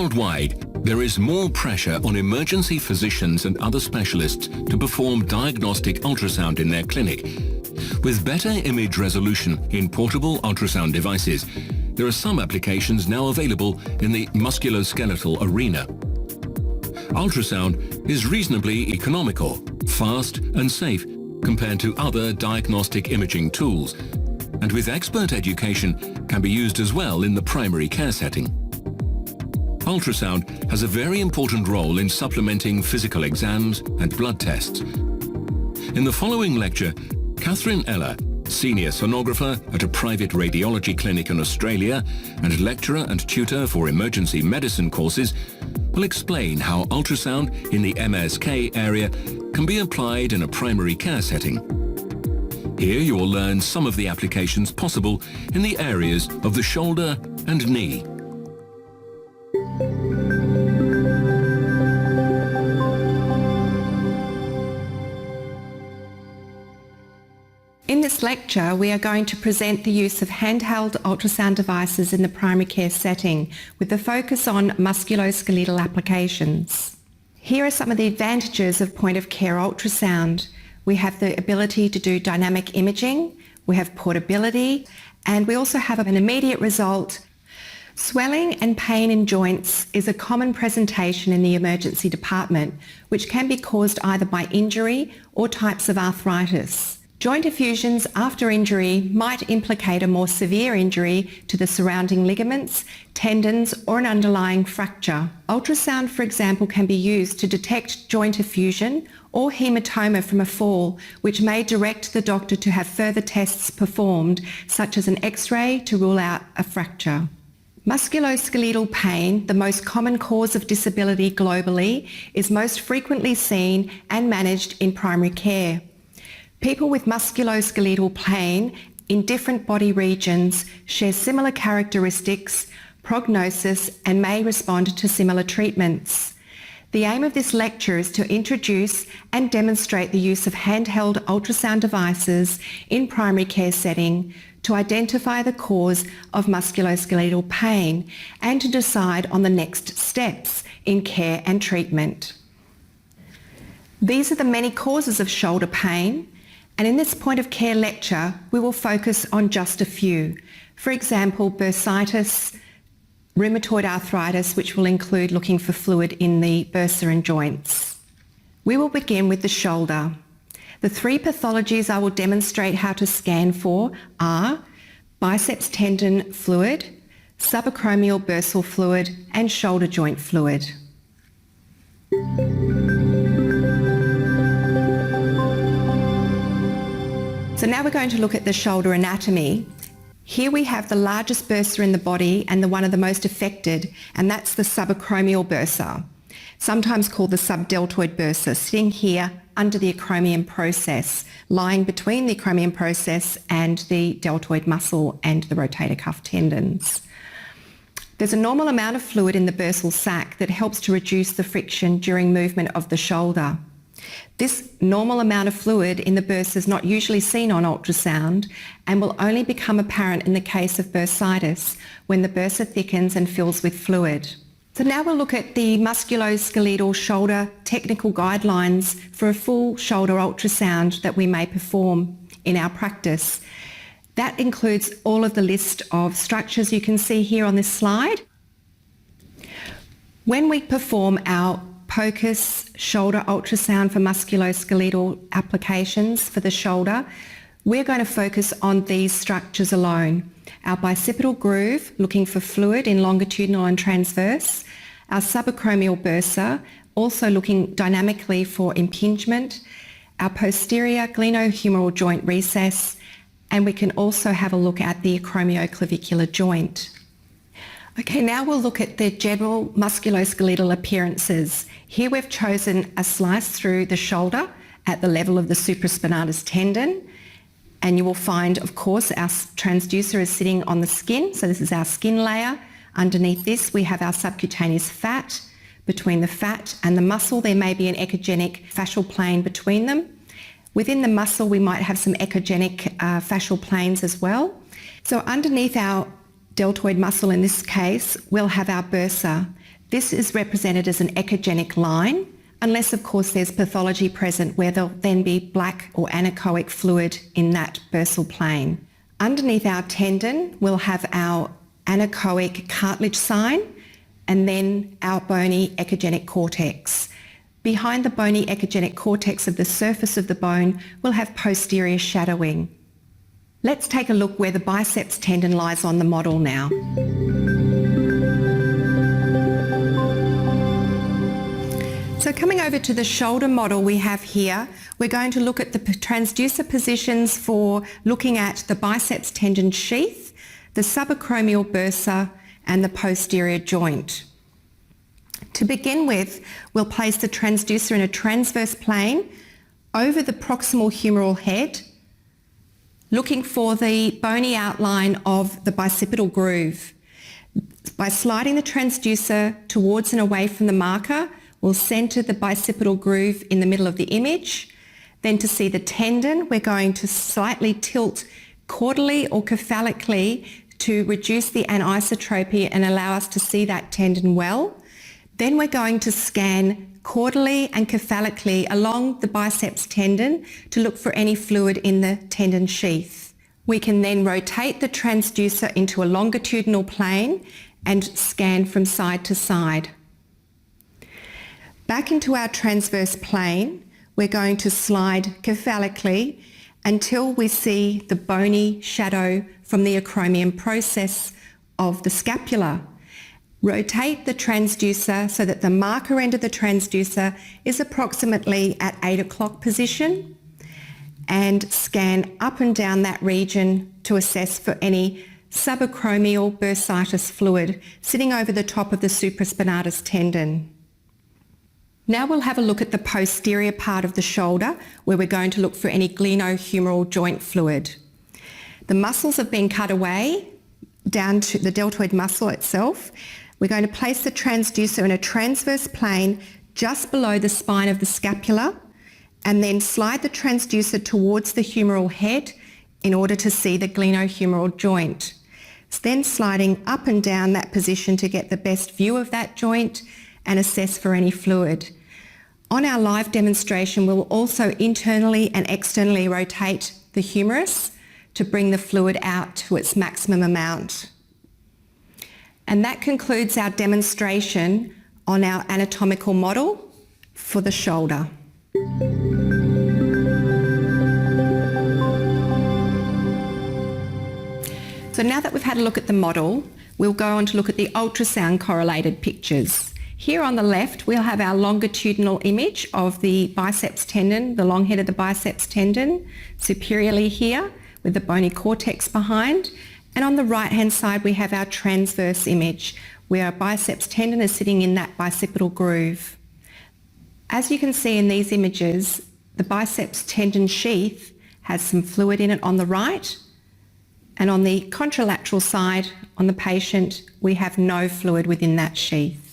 Worldwide, there is more pressure on emergency physicians and other specialists to perform diagnostic ultrasound in their clinic. With better image resolution in portable ultrasound devices, there are some applications now available in the musculoskeletal arena. Ultrasound is reasonably economical, fast and safe compared to other diagnostic imaging tools, and with expert education can be used as well in the primary care setting. Ultrasound has a very important role in supplementing physical exams and blood tests. In the following lecture, Catherine Eller, senior sonographer at a private radiology clinic in Australia and lecturer and tutor for emergency medicine courses, will explain how ultrasound in the MSK area can be applied in a primary care setting. Here you will learn some of the applications possible in the areas of the shoulder and knee. In this lecture, we are going to present the use of handheld ultrasound devices in the primary care setting with the focus on musculoskeletal applications. Here are some of the advantages of point-of-care ultrasound. We have the ability to do dynamic imaging, we have portability, and we also have an immediate result. Swelling and pain in joints is a common presentation in the emergency department, which can be caused either by injury or types of arthritis. Joint effusions after injury might implicate a more severe injury to the surrounding ligaments, tendons, or an underlying fracture. Ultrasound, for example, can be used to detect joint effusion or hematoma from a fall, which may direct the doctor to have further tests performed, such as an X-ray to rule out a fracture. Musculoskeletal pain, the most common cause of disability globally, is most frequently seen and managed in primary care. People with musculoskeletal pain in different body regions share similar characteristics, prognosis, and may respond to similar treatments. The aim of this lecture is to introduce and demonstrate the use of handheld ultrasound devices in primary care setting to identify the cause of musculoskeletal pain and to decide on the next steps in care and treatment. These are the many causes of shoulder pain. And in this point of care lecture, we will focus on just a few. For example, bursitis, rheumatoid arthritis, which will include looking for fluid in the bursa and joints. We will begin with the shoulder. The three pathologies I will demonstrate how to scan for are biceps tendon fluid, subacromial bursal fluid, and shoulder joint fluid. So now we're going to look at the shoulder anatomy. Here we have the largest bursa in the body and the one of the most affected, and that's the subacromial bursa, sometimes called the subdeltoid bursa, sitting here under the acromion process, lying between the acromion process and the deltoid muscle and the rotator cuff tendons. There's a normal amount of fluid in the bursal sac that helps to reduce the friction during movement of the shoulder. This normal amount of fluid in the bursa is not usually seen on ultrasound and will only become apparent in the case of bursitis when the bursa thickens and fills with fluid. So now we'll look at the musculoskeletal shoulder technical guidelines for a full shoulder ultrasound that we may perform in our practice. That includes all of the list of structures you can see here on this slide. When we perform our POCUS shoulder ultrasound for musculoskeletal applications for the shoulder, we're going to focus on these structures alone. Our bicipital groove, looking for fluid in longitudinal and transverse. Our subacromial bursa, also looking dynamically for impingement. Our posterior glenohumeral joint recess, and we can also have a look at the acromioclavicular joint. Okay, now we'll look at the general musculoskeletal appearances. Here we've chosen a slice through the shoulder at the level of the supraspinatus tendon, and you will find, of course, our transducer is sitting on the skin, so this is our skin layer. Underneath this we have our subcutaneous fat. Between the fat and the muscle there may be an echogenic fascial plane between them. Within the muscle we might have some echogenic fascial planes as well. So underneath our deltoid muscle in this case, we'll have our bursa. This is represented as an echogenic line, unless of course there's pathology present where there'll then be black or anechoic fluid in that bursal plane. Underneath our tendon, we'll have our anechoic cartilage sign and then our bony echogenic cortex. Behind the bony echogenic cortex of the surface of the bone, we'll have posterior shadowing. Let's take a look where the biceps tendon lies on the model now. So coming over to the shoulder model we have here, we're going to look at the transducer positions for looking at the biceps tendon sheath, the subacromial bursa and the posterior joint. To begin with, we'll place the transducer in a transverse plane over the proximal humeral head, looking for the bony outline of the bicipital groove. By sliding the transducer towards and away from the marker, we'll centre the bicipital groove in the middle of the image. Then to see the tendon, we're going to slightly tilt caudally or cephalically to reduce the anisotropy and allow us to see that tendon well. Then we're going to scan caudally and cephalically along the biceps tendon to look for any fluid in the tendon sheath. We can then rotate the transducer into a longitudinal plane and scan from side to side. Back into our transverse plane, we're going to slide cephalically until we see the bony shadow from the acromion process of the scapula. Rotate the transducer so that the marker end of the transducer is approximately at 8 o'clock position, and scan up and down that region to assess for any subacromial bursitis fluid sitting over the top of the supraspinatus tendon. Now we'll have a look at the posterior part of the shoulder where we're going to look for any glenohumeral joint fluid. The muscles have been cut away down to the deltoid muscle itself. We're going to place the transducer in a transverse plane just below the spine of the scapula and then slide the transducer towards the humeral head in order to see the glenohumeral joint. It's then sliding up and down that position to get the best view of that joint and assess for any fluid. On our live demonstration, we'll also internally and externally rotate the humerus to bring the fluid out to its maximum amount. And that concludes our demonstration on our anatomical model for the shoulder. So now that we've had a look at the model, we'll go on to look at the ultrasound correlated pictures. Here on the left, we'll have our longitudinal image of the biceps tendon, the long head of the biceps tendon, superiorly here with the bony cortex behind. And on the right-hand side, we have our transverse image where our biceps tendon is sitting in that bicipital groove. As you can see in these images, the biceps tendon sheath has some fluid in it on the right, and on the contralateral side on the patient, we have no fluid within that sheath.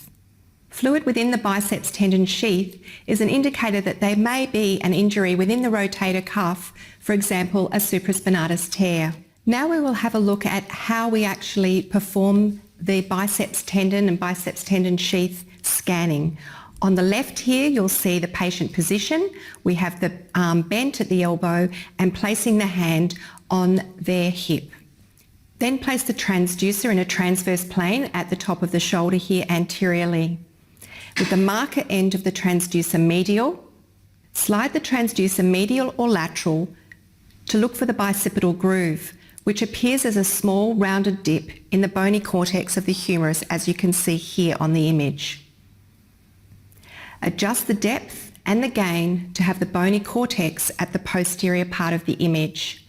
Fluid within the biceps tendon sheath is an indicator that there may be an injury within the rotator cuff, for example, a supraspinatus tear. Now we will have a look at how we actually perform the biceps tendon and biceps tendon sheath scanning. On the left here, you'll see the patient position. We have the arm bent at the elbow and placing the hand on their hip. Then place the transducer in a transverse plane at the top of the shoulder here anteriorly. With the marker end of the transducer medial, slide the transducer medial or lateral to look for the bicipital groove, which appears as a small rounded dip in the bony cortex of the humerus, as you can see here on the image. Adjust the depth and the gain to have the bony cortex at the posterior part of the image,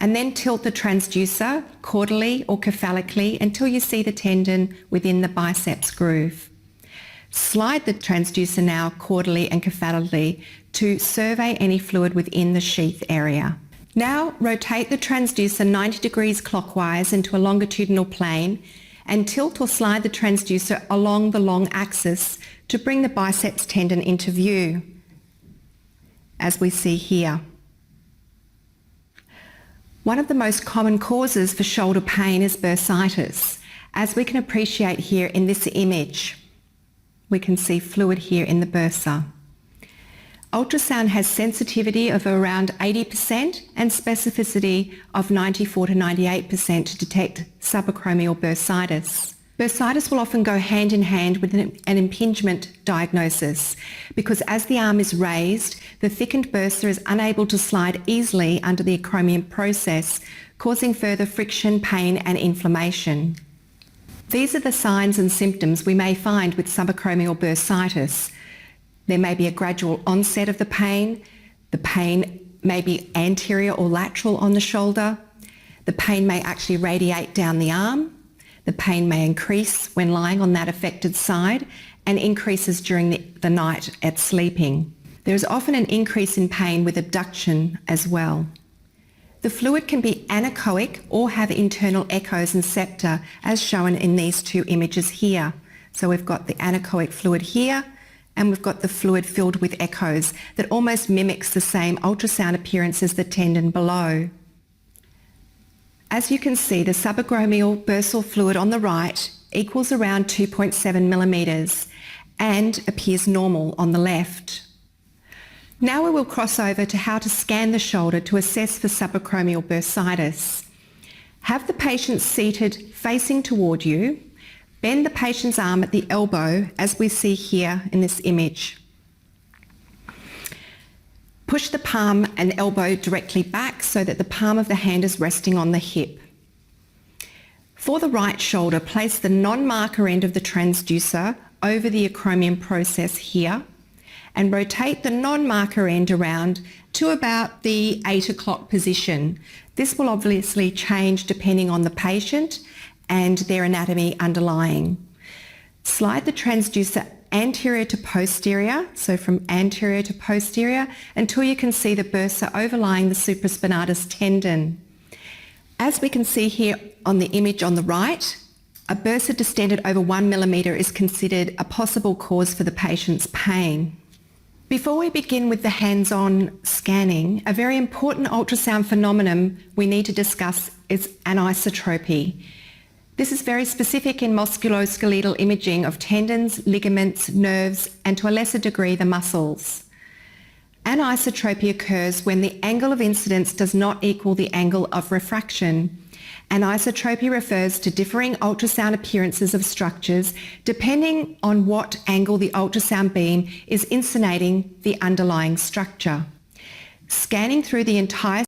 and then tilt the transducer caudally or cephalically until you see the tendon within the biceps groove. Slide the transducer now caudally and cephalically to survey any fluid within the sheath area. Now rotate the transducer 90 degrees clockwise into a longitudinal plane and tilt or slide the transducer along the long axis to bring the biceps tendon into view, as we see here. One of the most common causes for shoulder pain is bursitis, as we can appreciate here in this image. We can see fluid here in the bursa. Ultrasound has sensitivity of around 80% and specificity of 94 to 98% to detect subacromial bursitis. Bursitis will often go hand in hand with an impingement diagnosis because as the arm is raised, the thickened bursa is unable to slide easily under the acromion process, causing further friction, pain and inflammation. These are the signs and symptoms we may find with subacromial bursitis. There may be a gradual onset of the pain may be anterior or lateral on the shoulder, the pain may actually radiate down the arm, the pain may increase when lying on that affected side and increases during the night at sleeping. There is often an increase in pain with abduction as well. The fluid can be anechoic or have internal echoes and septa as shown in these two images here. So we've got the anechoic fluid here and we've got the fluid filled with echoes that almost mimics the same ultrasound appearance as the tendon below. As you can see, the subacromial bursal fluid on the right equals around 2.7 millimetres and appears normal on the left. Now we will cross over to how to scan the shoulder to assess for subacromial bursitis. Have the patient seated facing toward you. Bend the patient's arm at the elbow as we see here in this image. Push the palm and elbow directly back so that the palm of the hand is resting on the hip. For the right shoulder, place the non-marker end of the transducer over the acromion process here and rotate the non-marker end around to about the 8 o'clock position. This will obviously change depending on the patient and their anatomy underlying. Slide the transducer anterior to posterior, so from anterior to posterior, until you can see the bursa overlying the supraspinatus tendon. As we can see here on the image on the right, a bursa distended over 1 millimetre is considered a possible cause for the patient's pain. Before we begin with the hands-on scanning, a very important ultrasound phenomenon we need to discuss is anisotropy. This is very specific in musculoskeletal imaging of tendons, ligaments, nerves, and to a lesser degree the muscles. Anisotropy occurs when the angle of incidence does not equal the angle of refraction. Anisotropy refers to differing ultrasound appearances of structures depending on what angle the ultrasound beam is incidentating the underlying structure. Scanning through the entire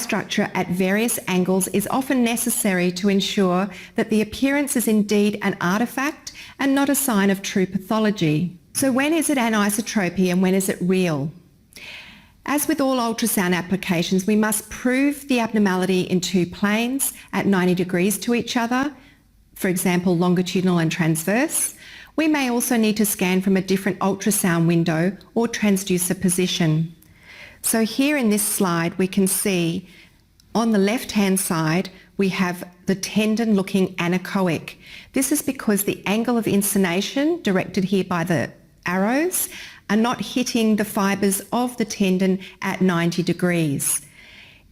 structure at various angles is often necessary to ensure that the appearance is indeed an artefact and not a sign of true pathology. So when is it anisotropy and when is it real? As with all ultrasound applications, we must prove the abnormality in two planes at 90 degrees to each other, for example longitudinal and transverse. We may also need to scan from a different ultrasound window or transducer position. So here in this slide we can see on the left-hand side we have the tendon looking anechoic. This is because the angle of inclination, directed here by the arrows, are not hitting the fibres of the tendon at 90 degrees.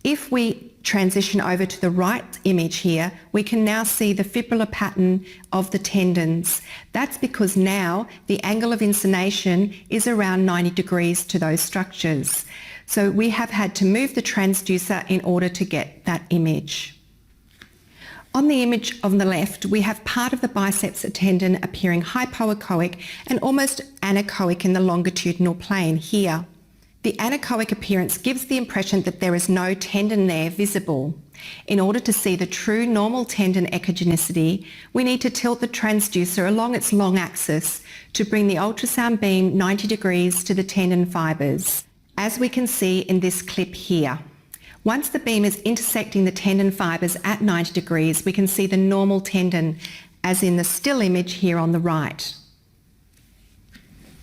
If we transition over to the right image here, we can now see the fibrillar pattern of the tendons. That's because now the angle of inclination is around 90 degrees to those structures. So we have had to move the transducer in order to get that image. On the image on the left, we have part of the biceps tendon appearing hypoechoic and almost anechoic in the longitudinal plane here. The anechoic appearance gives the impression that there is no tendon there visible. In order to see the true normal tendon echogenicity, we need to tilt the transducer along its long axis to bring the ultrasound beam 90 degrees to the tendon fibres, as we can see in this clip here. Once the beam is intersecting the tendon fibres at 90 degrees, we can see the normal tendon, as in the still image here on the right.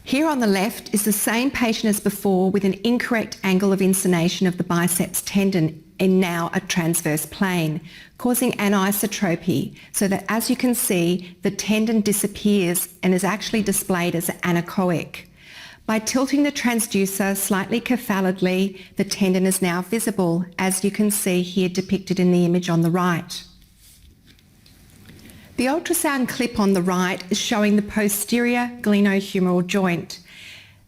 Here on the left is the same patient as before with an incorrect angle of inclination of the biceps tendon in now a transverse plane, causing anisotropy, so that as you can see, the tendon disappears and is actually displayed as anechoic. By tilting the transducer slightly cephalidly, the tendon is now visible, as you can see here depicted in the image on the right. The ultrasound clip on the right is showing the posterior glenohumeral joint.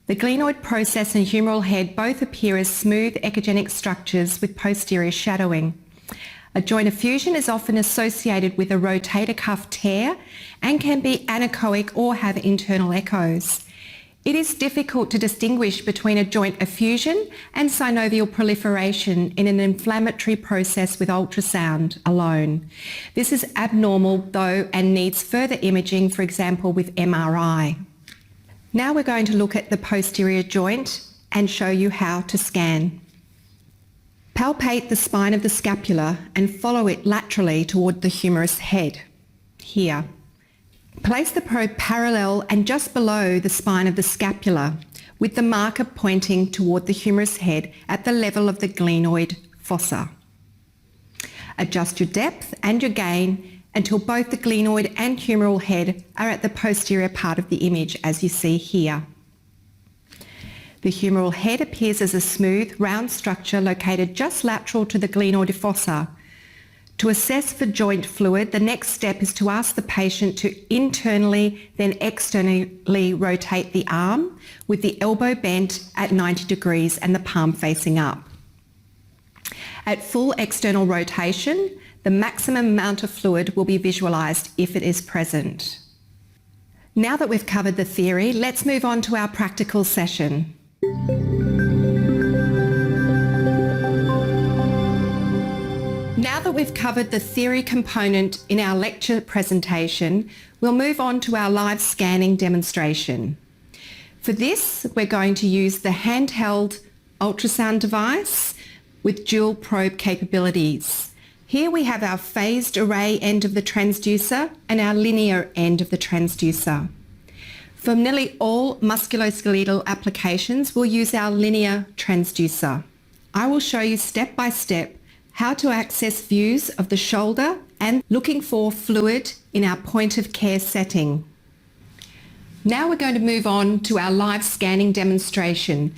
The glenoid process and humeral head both appear as smooth echogenic structures with posterior shadowing. A joint effusion is often associated with a rotator cuff tear and can be anechoic or have internal echoes. It is difficult to distinguish between a joint effusion and synovial proliferation in an inflammatory process with ultrasound alone. This is abnormal though and needs further imaging, for example with MRI. Now we're going to look at the posterior joint and show you how to scan. Palpate the spine of the scapula and follow it laterally toward the humerus head, here. Place the probe parallel and just below the spine of the scapula, with the marker pointing toward the humerus head at the level of the glenoid fossa. Adjust your depth and your gain until both the glenoid and humeral head are at the posterior part of the image, as you see here. The humeral head appears as a smooth, round structure located just lateral to the glenoid fossa. To assess for joint fluid, the next step is to ask the patient to internally, then externally rotate the arm with the elbow bent at 90 degrees and the palm facing up. At full external rotation, the maximum amount of fluid will be visualised if it is present. Now that we've covered the theory, let's move on to our practical session. Now that we've covered the theory component in our lecture presentation, we'll move on to our live scanning demonstration. For this, we're going to use the handheld ultrasound device with dual probe capabilities. Here we have our phased array end of the transducer and our linear end of the transducer. For nearly all musculoskeletal applications, we'll use our linear transducer. I will show you step by step how to access views of the shoulder and looking for fluid in our point of care setting. Now we're going to move on to our live scanning demonstration,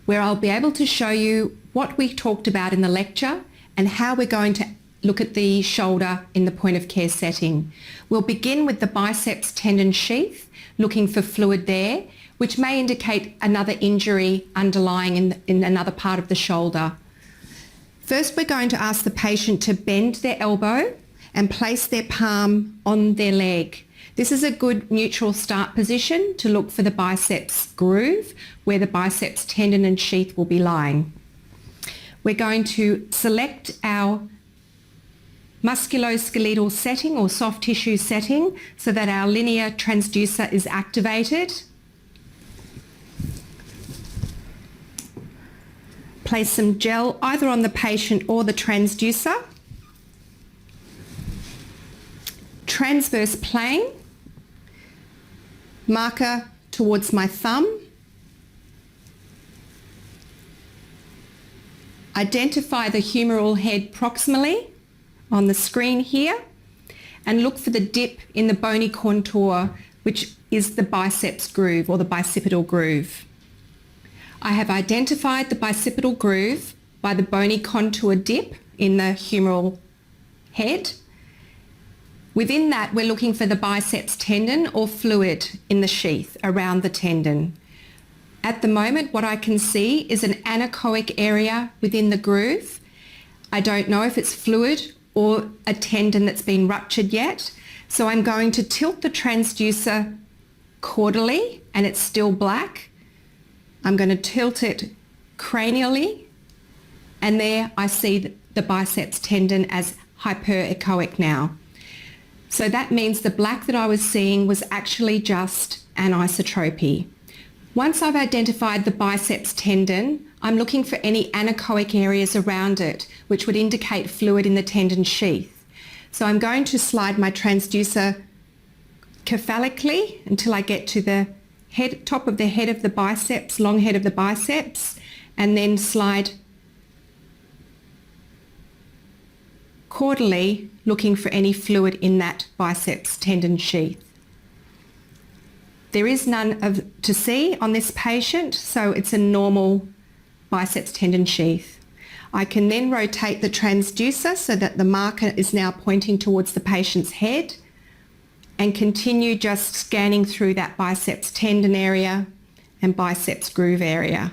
where I'll be able to show you what we talked about in the lecture and how we're going to look at the shoulder in the point of care setting. We'll begin with the biceps tendon sheath, looking for fluid there, which may indicate another injury underlying in another part of the shoulder. First, we're going to ask the patient to bend their elbow and place their palm on their leg. This is a good neutral start position to look for the biceps groove, where the biceps tendon and sheath will be lying. We're going to select our musculoskeletal setting or soft tissue setting so that our linear transducer is activated. Place some gel either on the patient or the transducer. Transverse plane, marker towards my thumb. Identify the humeral head proximally on the screen here and look for the dip in the bony contour, which is the biceps groove or the bicipital groove. I have identified the bicipital groove by the bony contour dip in the humeral head. Within that, we're looking for the biceps tendon or fluid in the sheath around the tendon. At the moment, what I can see is an anechoic area within the groove. I don't know if it's fluid or a tendon that's been ruptured yet. So I'm going to tilt the transducer caudally, and it's still black. I'm going to tilt it cranially, and there I see the biceps tendon as hyperechoic now. So that means the black that I was seeing was actually just anisotropy. Once I've identified the biceps tendon, I'm looking for any anechoic areas around it, which would indicate fluid in the tendon sheath. So I'm going to slide my transducer cephalically until I get to the top of the head of the biceps, long head of the biceps, and then slide caudally, looking for any fluid in that biceps tendon sheath. There is none to see on this patient, so it's a normal biceps tendon sheath. I can then rotate the transducer so that the marker is now pointing towards the patient's head, and continue just scanning through that biceps tendon area and biceps groove area.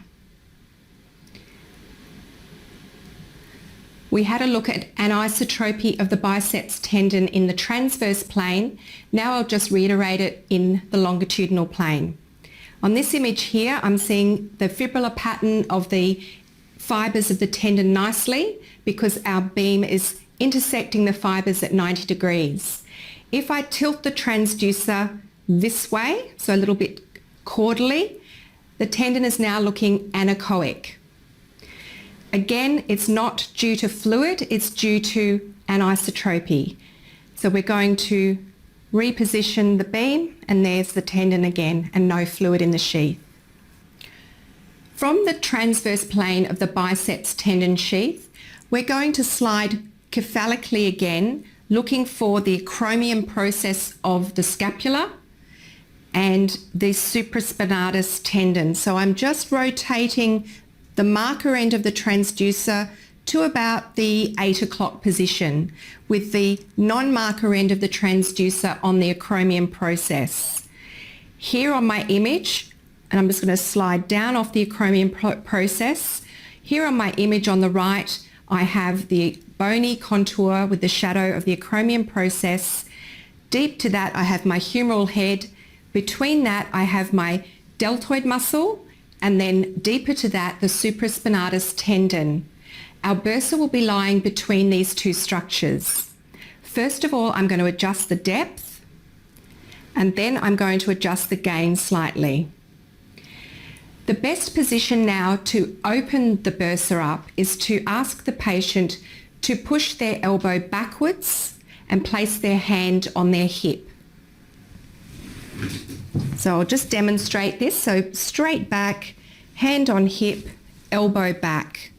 We had a look at anisotropy of the biceps tendon in the transverse plane. Now I'll just reiterate it in the longitudinal plane. On this image here, I'm seeing the fibrillar pattern of the fibres of the tendon nicely because our beam is intersecting the fibres at 90 degrees. If I tilt the transducer this way, so a little bit caudally, the tendon is now looking anechoic. Again, it's not due to fluid, it's due to anisotropy. So we're going to reposition the beam, and there's the tendon again, and no fluid in the sheath. From the transverse plane of the biceps tendon sheath, we're going to slide cephalically again, looking for the acromion process of the scapula and the supraspinatus tendon. So I'm just rotating the marker end of the transducer to about the 8 o'clock position, with the non-marker end of the transducer on the acromion process. Here on my image, and I'm just going to slide down off the acromion process, here on my image on the right, I have the bony contour with the shadow of the acromion process. Deep to that, I have my humeral head. Between that, I have my deltoid muscle, and then deeper to that, the supraspinatus tendon. Our bursa will be lying between these two structures. First of all, I'm going to adjust the depth, and then I'm going to adjust the gain slightly. The best position now to open the bursa up is to ask the patient to push their elbow backwards and place their hand on their hip. So I'll just demonstrate this. So straight back, hand on hip, elbow back.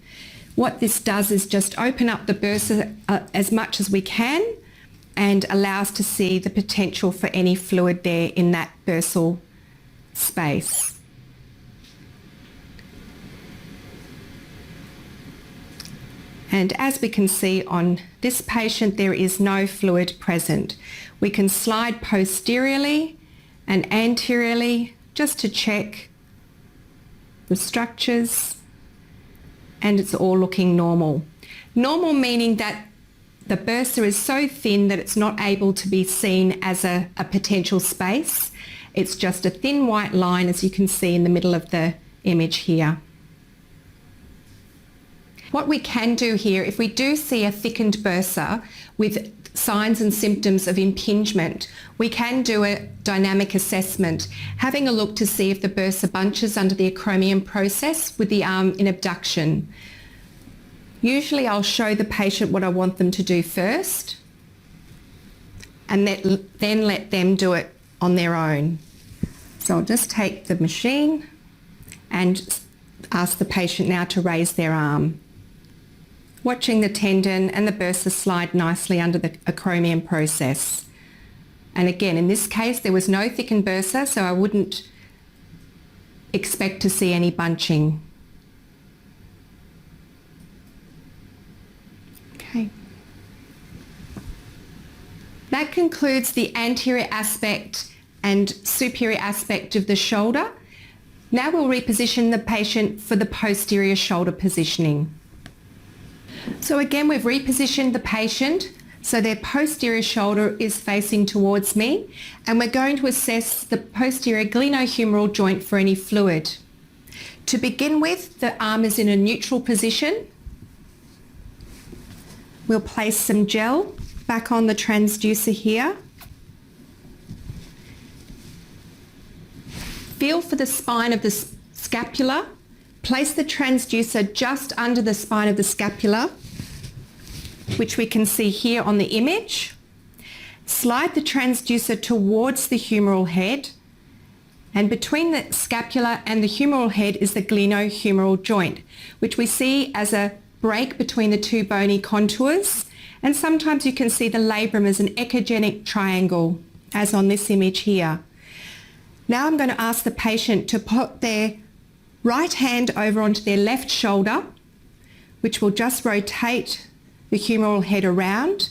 What this does is just open up the bursa as much as we can and allow us to see the potential for any fluid there in that bursal space. And as we can see on this patient, there is no fluid present. We can slide posteriorly and anteriorly just to check the structures, and it's all looking normal. Normal meaning that the bursa is so thin that it's not able to be seen as a potential space. It's just a thin white line, as you can see in the middle of the image here. What we can do here, if we do see a thickened bursa with signs and symptoms of impingement, we can do a dynamic assessment, having a look to see if the bursa bunches under the acromion process with the arm in abduction. Usually I'll show the patient what I want them to do first, and then let them do it on their own. So I'll just take the machine and ask the patient now to raise their arm, watching the tendon and the bursa slide nicely under the acromion process. And again, in this case, there was no thickened bursa, so I wouldn't expect to see any bunching. Okay. That concludes the anterior aspect and superior aspect of the shoulder. Now we'll reposition the patient for the posterior shoulder positioning. So again, we've repositioned the patient so their posterior shoulder is facing towards me, and we're going to assess the posterior glenohumeral joint for any fluid. To begin with, the arm is in a neutral position. We'll place some gel back on the transducer here. Feel for the spine of the scapula. Place the transducer just under the spine of the scapula, which we can see here on the image. Slide the transducer towards the humeral head, and between the scapula and the humeral head is the glenohumeral joint, which we see as a break between the two bony contours, and sometimes you can see the labrum as an echogenic triangle, as on this image here. Now I'm going to ask the patient to put their right hand over onto their left shoulder, which will just rotate the humeral head around.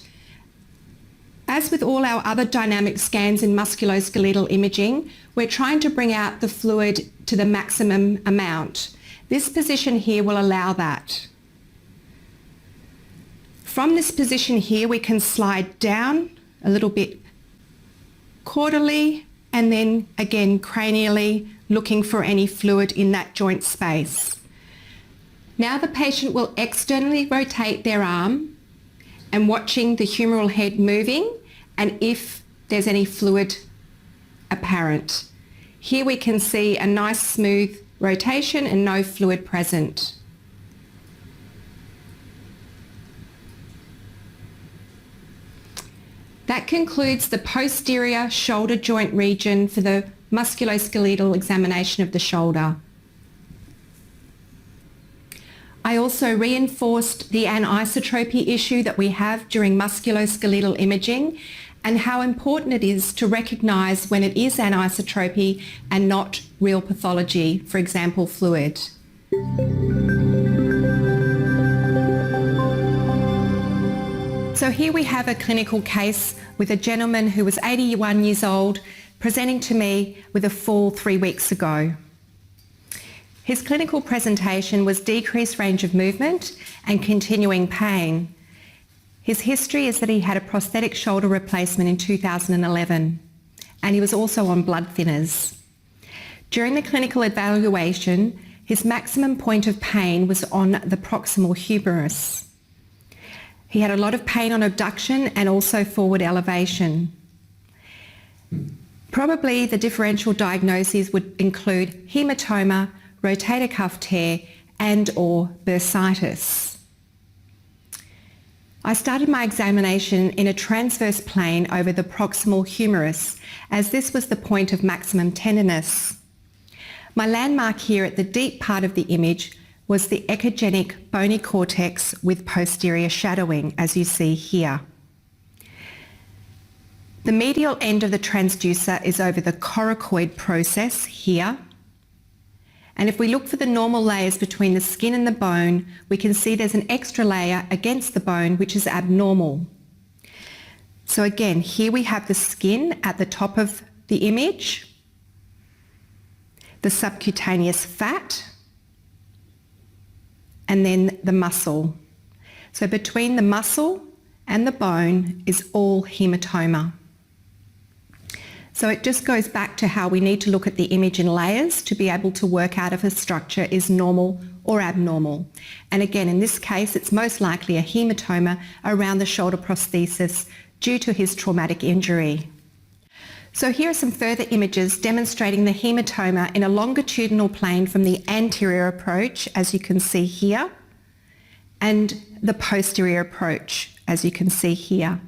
As with all our other dynamic scans in musculoskeletal imaging, we're trying to bring out the fluid to the maximum amount. This position here will allow that. From this position here, we can slide down a little bit caudally and then again cranially, looking for any fluid in that joint space. Now the patient will externally rotate their arm and watching the humeral head moving and if there's any fluid apparent. Here we can see a nice smooth rotation and no fluid present. That concludes the posterior shoulder joint region for the musculoskeletal examination of the shoulder. I also reinforced the anisotropy issue that we have during musculoskeletal imaging and how important it is to recognise when it is anisotropy and not real pathology, for example, fluid. So here we have a clinical case with a gentleman who was 81 years old presenting to me with a fall 3 weeks ago. His clinical presentation was decreased range of movement and continuing pain. His history is that he had a prosthetic shoulder replacement in 2011 and he was also on blood thinners. During the clinical evaluation, his maximum point of pain was on the proximal humerus. He had a lot of pain on abduction and also forward elevation. Probably the differential diagnoses would include hematoma, rotator cuff tear and or bursitis. I started my examination in a transverse plane over the proximal humerus as this was the point of maximum tenderness. My landmark here at the deep part of the image was the echogenic bony cortex with posterior shadowing, as you see here. The medial end of the transducer is over the coracoid process here. And if we look for the normal layers between the skin and the bone, we can see there's an extra layer against the bone which is abnormal. So again, here we have the skin at the top of the image, the subcutaneous fat, and then the muscle. So between the muscle and the bone is all hematoma. So it just goes back to how we need to look at the image in layers to be able to work out if a structure is normal or abnormal. And again, in this case, it's most likely a hematoma around the shoulder prosthesis due to his traumatic injury. So here are some further images demonstrating the hematoma in a longitudinal plane from the anterior approach, as you can see here, and the posterior approach, as you can see here.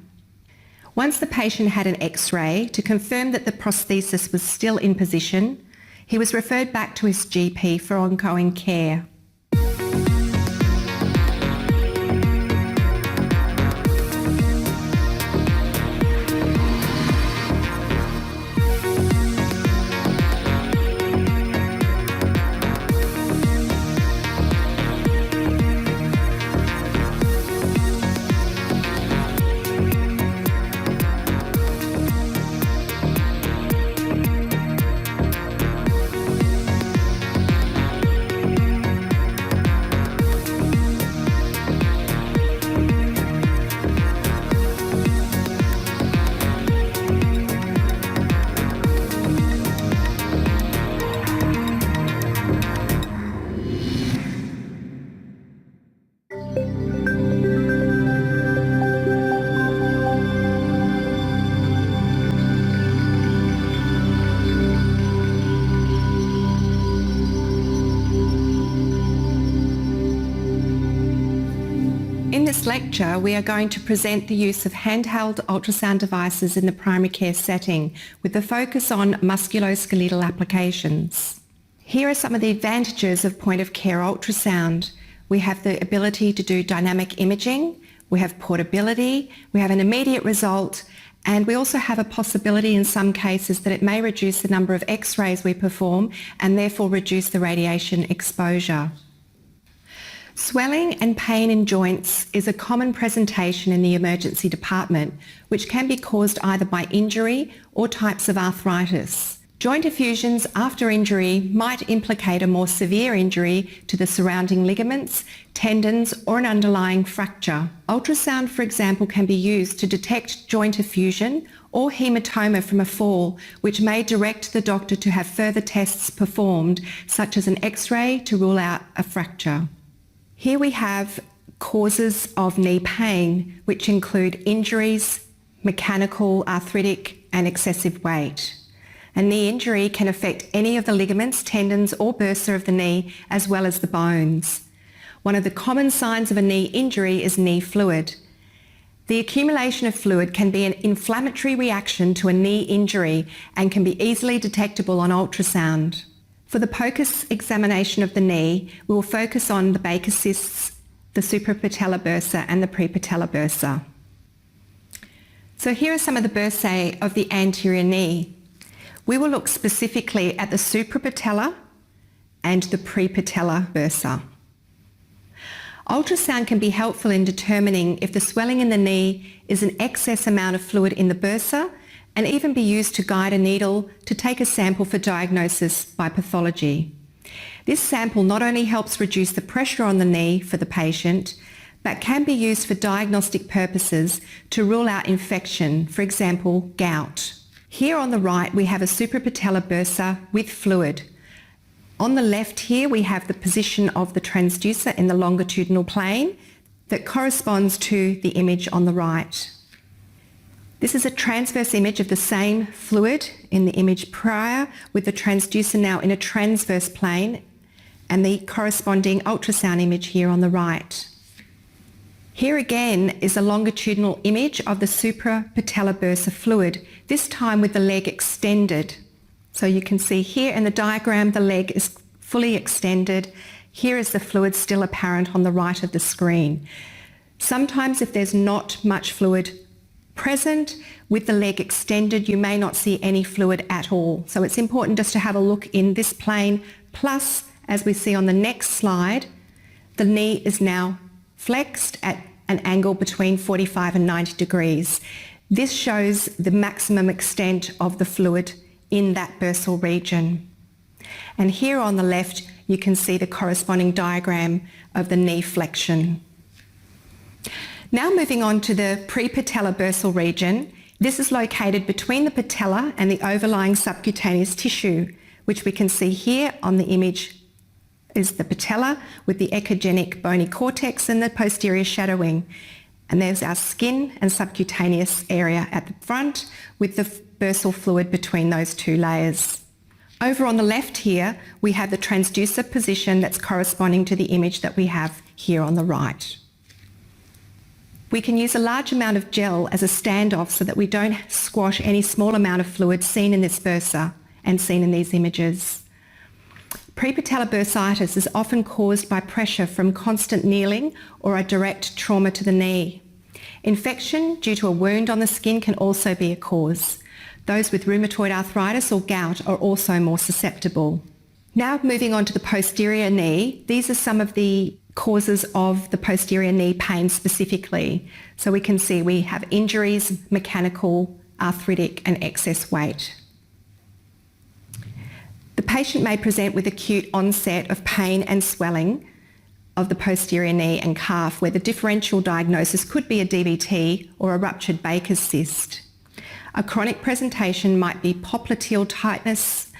Once the patient had an X-ray to confirm that the prosthesis was still in position, he was referred back to his GP for ongoing care. this lecture, we are going to present the use of handheld ultrasound devices in the primary care setting with the focus on musculoskeletal applications. Here are some of the advantages of point-of-care ultrasound. We have the ability to do dynamic imaging, we have portability, we have an immediate result, and we also have a possibility in some cases that it may reduce the number of X-rays we perform and therefore reduce the radiation exposure. Swelling and pain in joints is a common presentation in the emergency department, which can be caused either by injury or types of arthritis. Joint effusions after injury might implicate a more severe injury to the surrounding ligaments, tendons, or an underlying fracture. Ultrasound, for example, can be used to detect joint effusion or hematoma from a fall, which may direct the doctor to have further tests performed, such as an X-ray to rule out a fracture. Here we have causes of knee pain, which include injuries, mechanical, arthritic, and excessive weight. A knee injury can affect any of the ligaments, tendons, or bursa of the knee, as well as the bones. One of the common signs of a knee injury is knee fluid. The accumulation of fluid can be an inflammatory reaction to a knee injury and can be easily detectable on ultrasound. For the POCUS examination of the knee, we will focus on the Baker cysts, the suprapatellar bursa and the prepatellar bursa. So here are some of the bursae of the anterior knee. We will look specifically at the suprapatellar and the prepatellar bursa. Ultrasound can be helpful in determining if the swelling in the knee is an excess amount of fluid in the bursa, and even be used to guide a needle to take a sample for diagnosis by pathology. This sample not only helps reduce the pressure on the knee for the patient, but can be used for diagnostic purposes to rule out infection, for example, gout. Here on the right we have a suprapatellar bursa with fluid. On the left here we have the position of the transducer in the longitudinal plane that corresponds to the image on the right. This is a transverse image of the same fluid in the image prior, with the transducer now in a transverse plane, and the corresponding ultrasound image here on the right. Here again is a longitudinal image of the suprapatellar bursa fluid, this time with the leg extended. So you can see here in the diagram the leg is fully extended. Here is the fluid still apparent on the right of the screen. Sometimes if there's not much fluid present, with the leg extended, you may not see any fluid at all. So it's important just to have a look in this plane. Plus, as we see on the next slide, the knee is now flexed at an angle between 45 and 90 degrees. This shows the maximum extent of the fluid in that bursal region. And here on the left, you can see the corresponding diagram of the knee flexion. Now moving on to the prepatellar bursal region, this is located between the patella and the overlying subcutaneous tissue, which we can see here on the image is the patella with the echogenic bony cortex and the posterior shadowing. And there's our skin and subcutaneous area at the front with the bursal fluid between those two layers. Over on the left here, we have the transducer position that's corresponding to the image that we have here on the right. We can use a large amount of gel as a standoff so that we don't squash any small amount of fluid seen in this bursa and seen in these images. Prepatellar bursitis is often caused by pressure from constant kneeling or a direct trauma to the knee. Infection due to a wound on the skin can also be a cause. Those with rheumatoid arthritis or gout are also more susceptible. Now moving on to the posterior knee, these are some of the causes of the posterior knee pain specifically. So we can see we have injuries, mechanical, arthritic and excess weight. The patient may present with acute onset of pain and swelling of the posterior knee and calf, where the differential diagnosis could be a DVT or a ruptured Baker's cyst. A chronic presentation might be popliteal tightness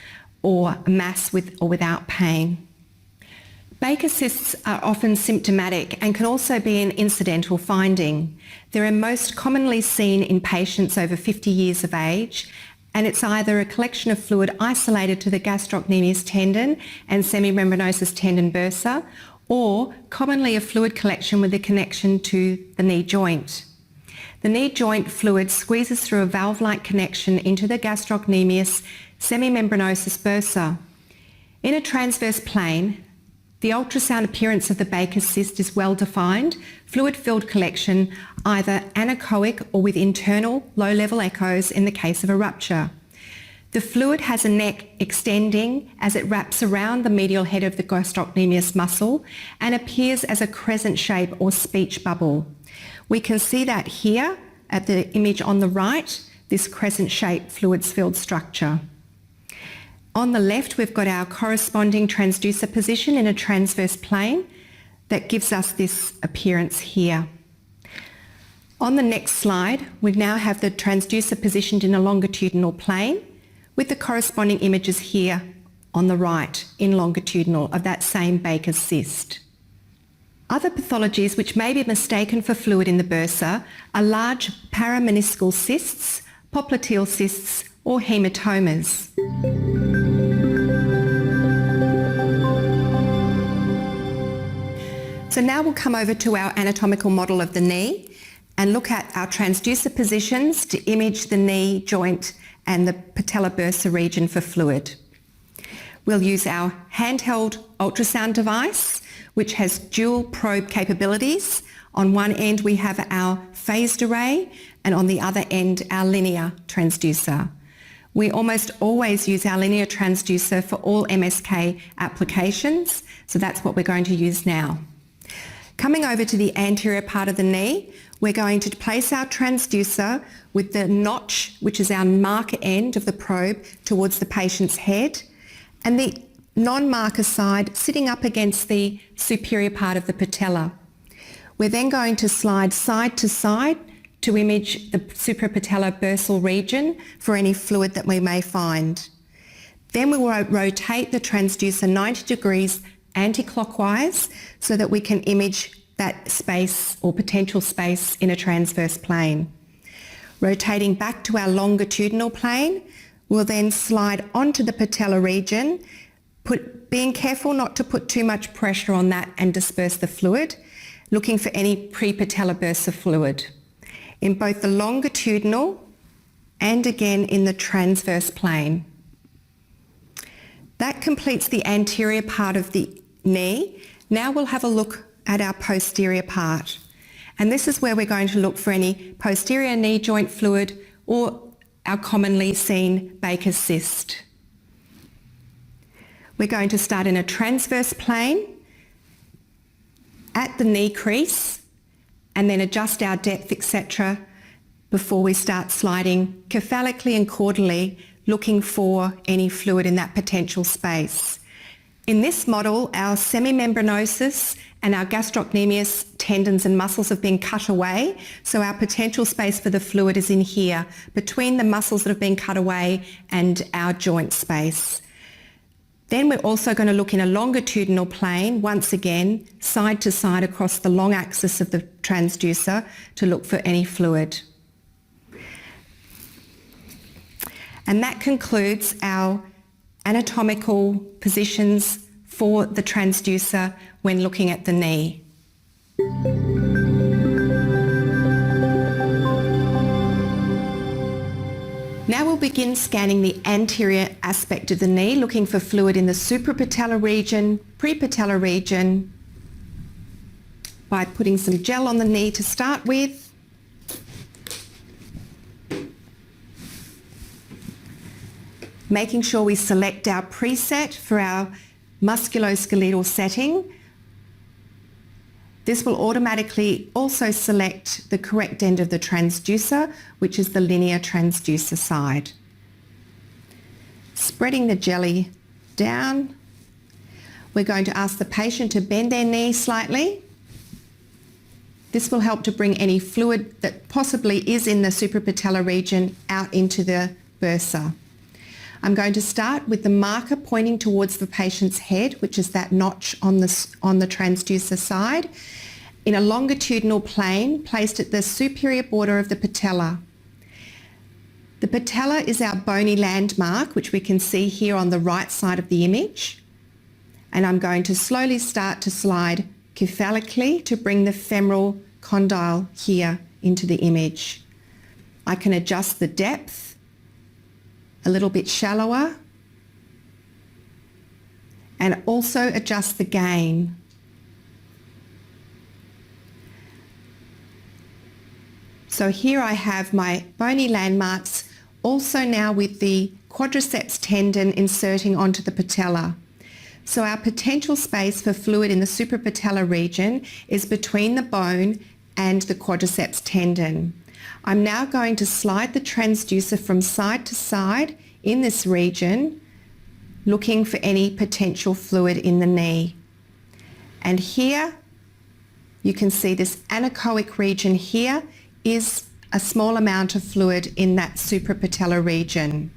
or a mass with or without pain. Baker cysts are often symptomatic and can also be an incidental finding. They're most commonly seen in patients over 50 years of age, and it's either a collection of fluid isolated to the gastrocnemius tendon and semimembranosus tendon bursa, or commonly a fluid collection with a connection to the knee joint. The knee joint fluid squeezes through a valve-like connection into the gastrocnemius semimembranosus bursa. In a transverse plane, the ultrasound appearance of the Baker's cyst is well defined, fluid-filled collection, either anechoic or with internal low-level echoes in the case of a rupture. The fluid has a neck extending as it wraps around the medial head of the gastrocnemius muscle and appears as a crescent shape or speech bubble. We can see that here at the image on the right, this crescent-shaped fluid-filled structure. On the left, we've got our corresponding transducer position in a transverse plane that gives us this appearance here. On the next slide, we now have the transducer positioned in a longitudinal plane with the corresponding images here on the right in longitudinal of that same Baker's cyst. Other pathologies which may be mistaken for fluid in the bursa are large parameniscal cysts, popliteal cysts or hematomas. So now we'll come over to our anatomical model of the knee and look at our transducer positions to image the knee joint and the patella bursa region for fluid. We'll use our handheld ultrasound device, which has dual probe capabilities. On one end we have our phased array and on the other end our linear transducer. We almost always use our linear transducer for all MSK applications, so that's what we're going to use now. Coming over to the anterior part of the knee, we're going to place our transducer with the notch, which is our marker end of the probe, towards the patient's head, and the non-marker side sitting up against the superior part of the patella. We're then going to slide side to side to image the suprapatellar bursal region for any fluid that we may find. Then we will rotate the transducer 90 degrees anti-clockwise so that we can image that space or potential space in a transverse plane. Rotating back to our longitudinal plane, we'll then slide onto the patella region, being careful not to put too much pressure on that and disperse the fluid, looking for any pre-patella bursa fluid in both the longitudinal and again in the transverse plane. That completes the anterior part of the knee. Now we'll have a look at our posterior part. And this is where we're going to look for any posterior knee joint fluid or our commonly seen Baker's cyst. We're going to start in a transverse plane at the knee crease and then adjust our depth, etc., before we start sliding cephalically and caudally, looking for any fluid in that potential space. In this model, our semimembranosus and our gastrocnemius tendons and muscles have been cut away, so our potential space for the fluid is in here, between the muscles that have been cut away and our joint space. Then we're also going to look in a longitudinal plane, once again, side to side across the long axis of the transducer to look for any fluid. And that concludes our anatomical positions for the transducer when looking at the knee. Now we'll begin scanning the anterior aspect of the knee, looking for fluid in the suprapatellar region, prepatellar region, by putting some gel on the knee to start with. Making sure we select our preset for our musculoskeletal setting. This will automatically also select the correct end of the transducer, which is the linear transducer side. Spreading the jelly down, we're going to ask the patient to bend their knee slightly. This will help to bring any fluid that possibly is in the suprapatellar region out into the bursa. I'm going to start with the marker pointing towards the patient's head, which is that notch on the transducer side, in a longitudinal plane placed at the superior border of the patella. The patella is our bony landmark, which we can see here on the right side of the image. and I'm going to slowly start to slide cephalically to bring the femoral condyle here into the image. I can adjust the depth a little bit shallower and also adjust the gain. So here I have my bony landmarks, also now with the quadriceps tendon inserting onto the patella. So our potential space for fluid in the suprapatellar region is between the bone and the quadriceps tendon. I'm now going to slide the transducer from side to side in this region, looking for any potential fluid in the knee. And here you can see this anechoic region here is a small amount of fluid in that suprapatellar region.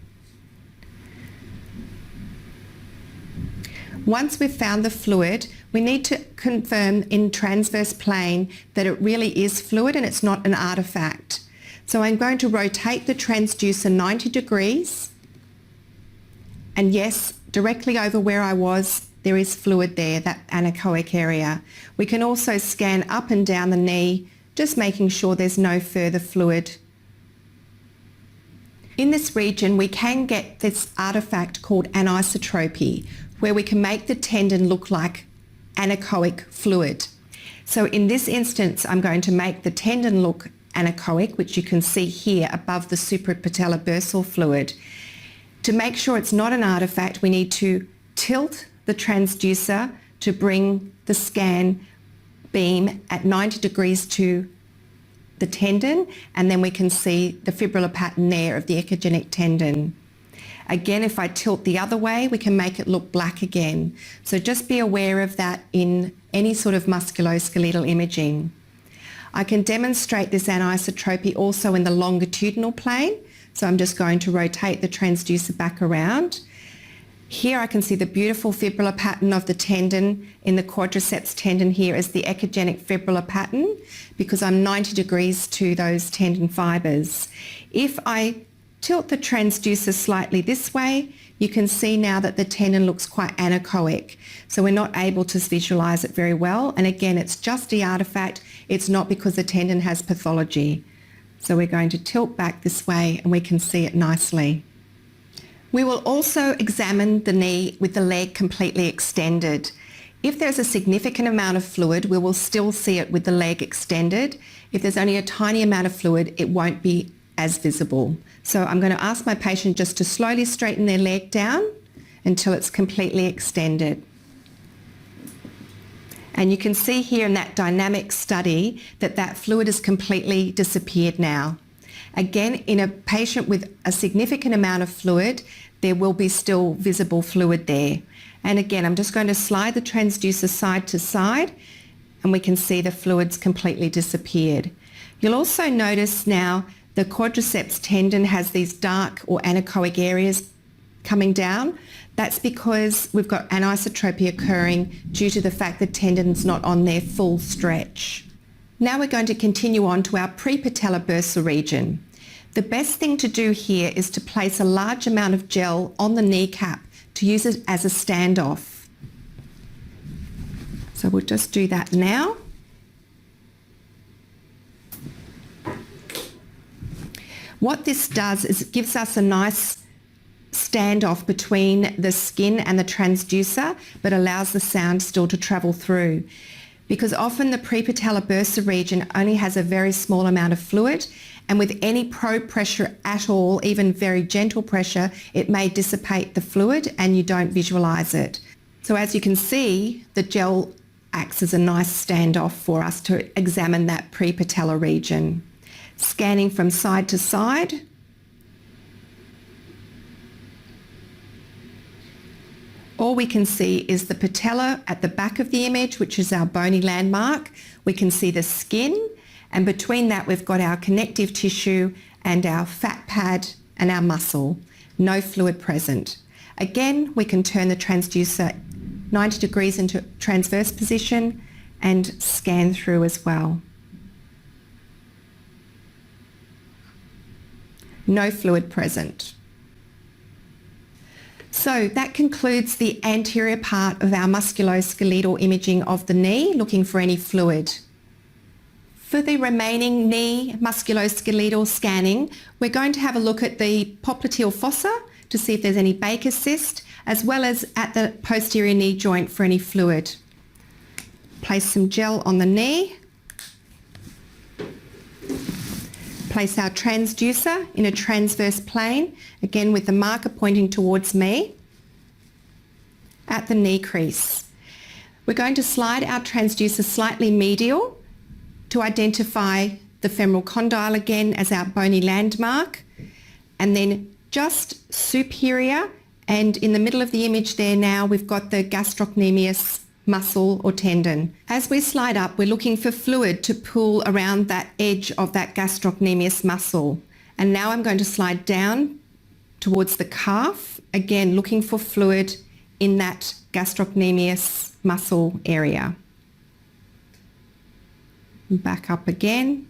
Once we've found the fluid, we need to confirm in transverse plane that it really is fluid and it's not an artifact. So I'm going to rotate the transducer 90 degrees, and yes, directly over where I was, there is fluid there, that anechoic area. We can also scan up and down the knee, just making sure there's no further fluid. In this region, we can get this artifact called anisotropy, where we can make the tendon look like anechoic fluid. So in this instance, I'm going to make the tendon look anechoic, which you can see here above the suprapatellar bursal fluid. To make sure it's not an artifact, we need to tilt the transducer to bring the scan beam at 90 degrees to the tendon, and then we can see the fibrillar pattern there of the echogenic tendon. Again, if I tilt the other way, we can make it look black again. So just be aware of that in any sort of musculoskeletal imaging. I can demonstrate this anisotropy also in the longitudinal plane. So I'm just going to rotate the transducer back around. Here I can see the beautiful fibrillar pattern of the tendon in the quadriceps tendon here as the echogenic fibrillar pattern, because I'm 90 degrees to those tendon fibres. If I tilt the transducer slightly this way, you can see now that the tendon looks quite anechoic. So we're not able to visualise it very well. And again, it's just the artefact. It's not because the tendon has pathology. So we're going to tilt back this way and we can see it nicely. We will also examine the knee with the leg completely extended. If there's a significant amount of fluid, we will still see it with the leg extended. If there's only a tiny amount of fluid, it won't be as visible. So I'm going to ask my patient just to slowly straighten their leg down until it's completely extended. And you can see here in that dynamic study that that fluid has completely disappeared now. Again, in a patient with a significant amount of fluid, there will be still visible fluid there. And again, I'm just going to slide the transducer side to side and we can see the fluid's completely disappeared. You'll also notice now the quadriceps tendon has these dark or anechoic areas coming down. That's because we've got anisotropy occurring due to the fact the tendon's not on their full stretch. Now we're going to continue on to our prepatellar bursal region. The best thing to do here is to place a large amount of gel on the kneecap to use it as a standoff. So we'll just do that now. What this does is it gives us a nice standoff between the skin and the transducer, but allows the sound still to travel through. Because often the prepatellar bursa region only has a very small amount of fluid, and with any probe pressure at all, even very gentle pressure, it may dissipate the fluid and you don't visualize it. So as you can see, the gel acts as a nice standoff for us to examine that prepatellar region. Scanning from side to side. All we can see is the patella at the back of the image, which is our bony landmark. We can see the skin, and between that we've got our connective tissue and our fat pad and our muscle. No fluid present. Again, we can turn the transducer 90 degrees into transverse position and scan through as well. No fluid present. So So that concludes the anterior part of our musculoskeletal imaging of the knee, looking for any fluid. For the remaining knee musculoskeletal scanning, we're going to have a look at the popliteal fossa to see if there's any Baker's cyst, as well as at the posterior knee joint for any fluid. Place some gel on the knee. Place our transducer in a transverse plane, again with the marker pointing towards me, at the knee crease. We're going to slide our transducer slightly medial to identify the femoral condyle again as our bony landmark, and then just superior and in the middle of the image there now we've got the gastrocnemius muscle or tendon. As we slide up, we're looking for fluid to pool around that edge of that gastrocnemius muscle. And now I'm going to slide down towards the calf, again looking for fluid in that gastrocnemius muscle area. Back up again.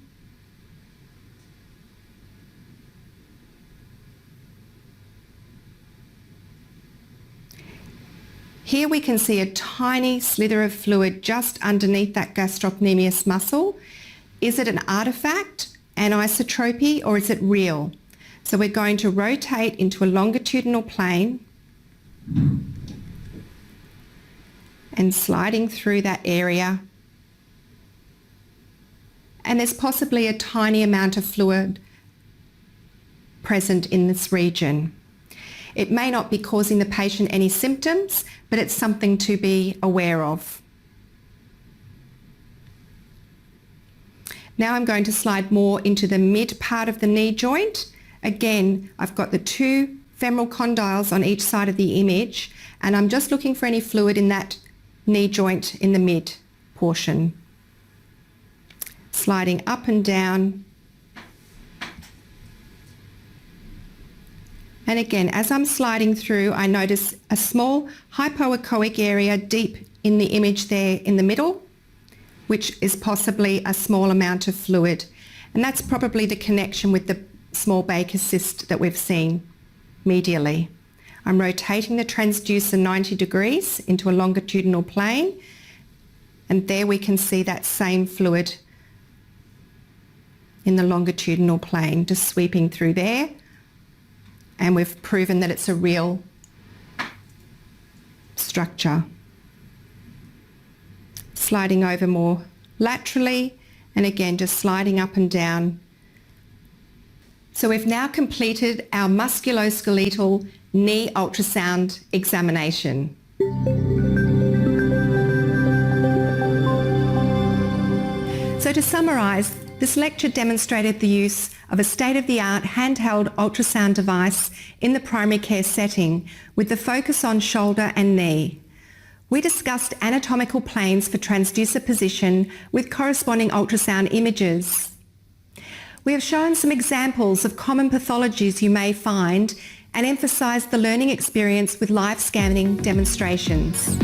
Here we can see a tiny slither of fluid just underneath that gastrocnemius muscle. Is it an artifact, anisotropy, or is it real? So we're going to rotate into a longitudinal plane and sliding through that area. And there's possibly a tiny amount of fluid present in this region. It may not be causing the patient any symptoms, but it's something to be aware of. Now I'm going to slide more into the mid part of the knee joint. Again, I've got the two femoral condyles on each side of the image, and I'm just looking for any fluid in that knee joint in the mid portion. Sliding up and down. And again, as I'm sliding through, I notice a small hypoechoic area deep in the image there in the middle, which is possibly a small amount of fluid. And that's probably the connection with the small Baker's cyst that we've seen medially. I'm rotating the transducer 90 degrees into a longitudinal plane, and there we can see that same fluid in the longitudinal plane, just sweeping through there. And we've proven that it's a real structure. Sliding over more laterally, and again just sliding up and down. So we've now completed our musculoskeletal knee ultrasound examination. So to summarise, this lecture demonstrated the use of a state-of-the-art handheld ultrasound device in the primary care setting with the focus on shoulder and knee. We discussed anatomical planes for transducer position with corresponding ultrasound images. We have shown some examples of common pathologies you may find and emphasised the learning experience with live scanning demonstrations.